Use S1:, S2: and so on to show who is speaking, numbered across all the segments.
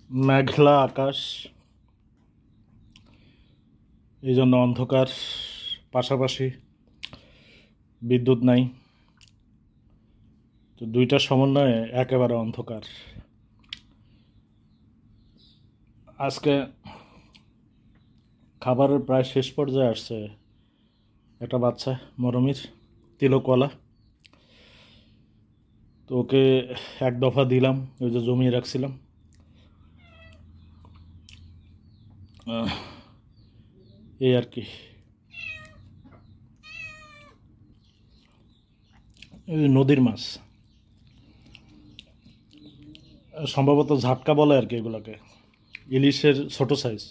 S1: মেঘলা আকাশ, এই জন্য অন্ধকার, পাশাপাশি বিদ্যুৎ নাই, তো দুইটার সমন্বয়ে একেবারে অন্ধকার। আজকে খাবারের প্রায় শেষ পর্যায়ে আসছে। একটা বাচ্চা মরমির তিলকওয়ালা, তো ওকে এক দফা দিলাম, ওই যে জমিয়ে রাখছিলাম। এই আর কি। নদীর মাছ, সম্ভবত ঝাটকা বলে আর কি এগুলোকে, ইলিশের ছোট সাইজ।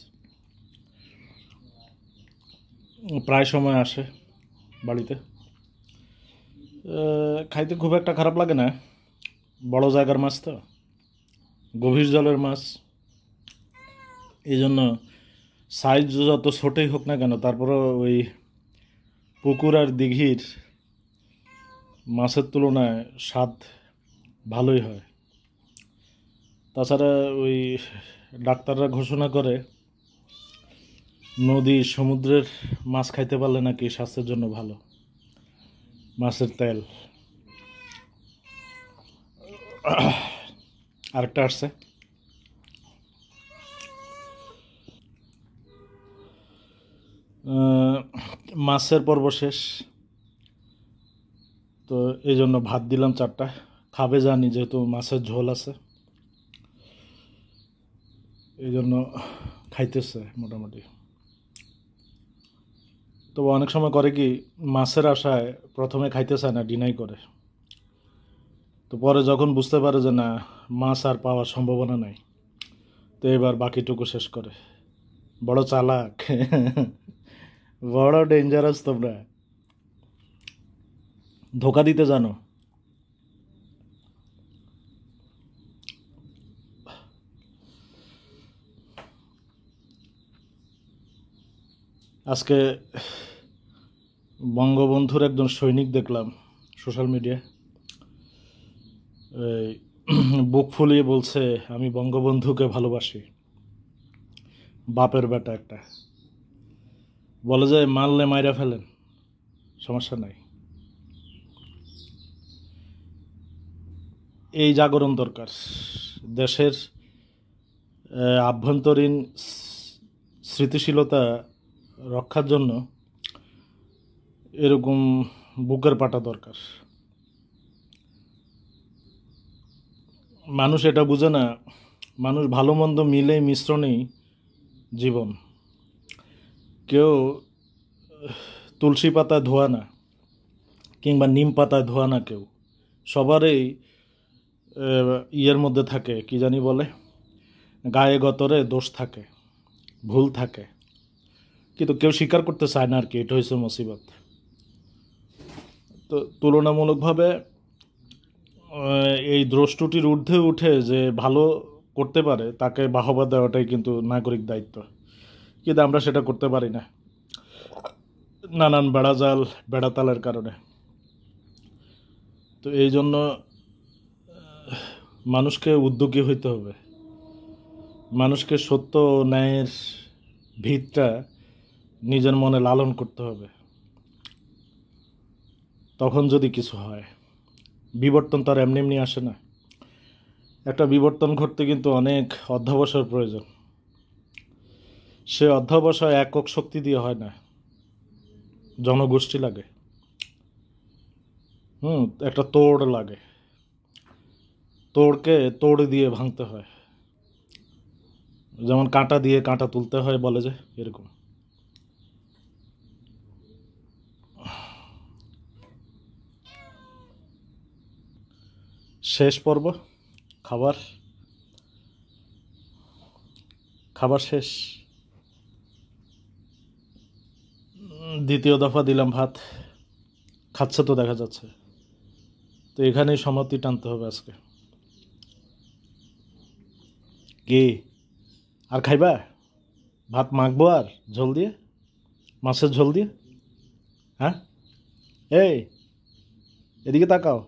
S1: প্রায় সময় আসে বাড়িতে, খাইতে খুব একটা খারাপ লাগে না। বড় জায়গার মাছ তো, গভীর জলের মাছ, এই জন্য সাইজ যত ছোটই হোক না কেন, তারপরে ওই পুকুর আর দিঘির মাছের তুলনায় স্বাদ ভালোই হয়। তাছাড়া ওই ডাক্তাররা ঘোষণা করে নদী সমুদ্রের মাছ খাইতে পারলে নাকি স্বাস্থ্যের জন্য ভালো। মাছের তেল। আরেকটা আসছে, মাছের পর্ব শেষ, তো এই জন্য ভাত দিলাম 4টা। খাবে জানি, যেহেতু মাছের ঝোল আছে, এই জন্য খাইতেছে মোটামুটি। তবে অনেক সময় করে কি, মাছের আশায় প্রথমে খাইতে চায় না, ডিনাই করে। তো পরে যখন বুঝতে পারে যে না, মাছ আর পাওয়ার সম্ভাবনা নাই, তো এবার বাকিটুকু শেষ করে। বড় চালাক। বড় ডেঞ্জারাস তোমরা, ধোকা দিতে জানো। আজকে বঙ্গবন্ধুর একজন সৈনিক দেখলাম সোশ্যাল মিডিয়ায়, এই বুক ফুলিয়ে বলছে আমি বঙ্গবন্ধুকে ভালোবাসি। বাপের বেটা একটা, বলে যে মারলে মাইরা ফেলেন, সমস্যা নাই। এই জাগরণ দরকার দেশের। আভ্যন্তরীণ স্মৃতিশীলতা রক্ষার জন্য এরকম বুকের পাটা দরকার। মানুষ এটা বুঝে না, মানুষ ভালো মন্দ মিলেই মিশ্রণেই জীবন। কেউ তুলসী পাতায় ধোয়া না, কিংবা নিম পাতায় ধোয়া না, কেউ সবারই ইয়ের মধ্যে থাকে, কি জানি বলে, গায়ে গতরে দোষ থাকে, ভুল থাকে, কিন্তু কেউ স্বীকার করতে চায় না আর কি। এটা হয়েছে মুসিবত। তো তুলনামূলকভাবে এই দ্রষ্টুটির ঊর্ধ্বে উঠে যে ভালো করতে পারে তাকে বাহবা দেওয়াটাই কিন্তু নাগরিক দায়িত্ব, কিন্তু আমরা সেটা করতে পারি না নানান বেড়াজাল বেড়াতালের কারণে। তো এই জন্য মানুষকে উদ্যোগী হইতে হবে, মানুষকে সত্য ও ন্যায়ের ভিতটা নিজের মনে লালন করতে হবে। তখন যদি কিছু হয়, বিবর্তন তো আর এমনি এমনি আসে না। একটা বিবর্তন ঘটতে কিন্তু অনেক অধ্যবসায়ের প্রয়োজন। সে অধ্যবসায় একক শক্তি দিয়ে হয় না, জনগোষ্ঠী লাগে। একটা তোড় লাগে, তোড়কে তোড় দিয়ে ভাঙতে হয়। যেমন কাঁটা দিয়ে কাঁটা তুলতে হয় বলে যে, এরকম। শেষ পর্ব, খাবার খাবার শেষ। দ্বিতীয় দফা দিলাম ভাত, খাচ্ছে তো দেখা যাচ্ছে। তো এখানেই সমাপ্তি টানতে হবে আজকে। কি আর খাইবা? ভাত মাখবো আর ঝোল দিয়ে, মাছের ঝোল দিয়ে? হ্যাঁ, এই এদিকে তাকাও,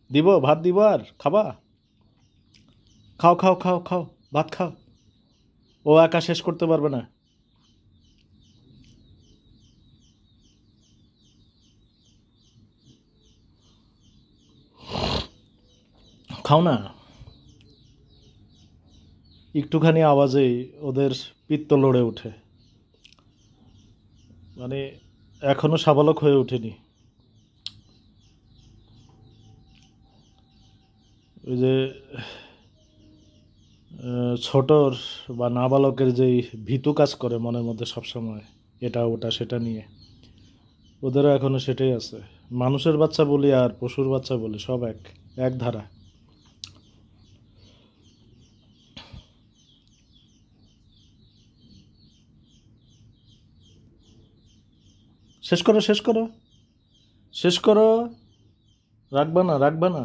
S1: দিব ভাত দিব আর খাবা? খাও খাও খাও খাও, ভাত খাও। ও একা শেষ করতে পারবে না। খাও না, একটুখানি আওয়াজেই ওদের পিত্ত লড়ে ওঠে, মানে এখনো সাবালক হয়ে ওঠেনি। ওই যে ছোটর বা নাবালকের যেই ভীতু কাজ করে মনের মধ্যে সবসময়, এটা ওটা সেটা নিয়ে, ওদেরও এখনো সেটাই আছে। মানুষের বাচ্চা বলি আর পশুর বাচ্চা বলি সব এক, এক ধারা। শেষ করো, শেষ করো, শেষ করো, রাখবা না, রাখবা না।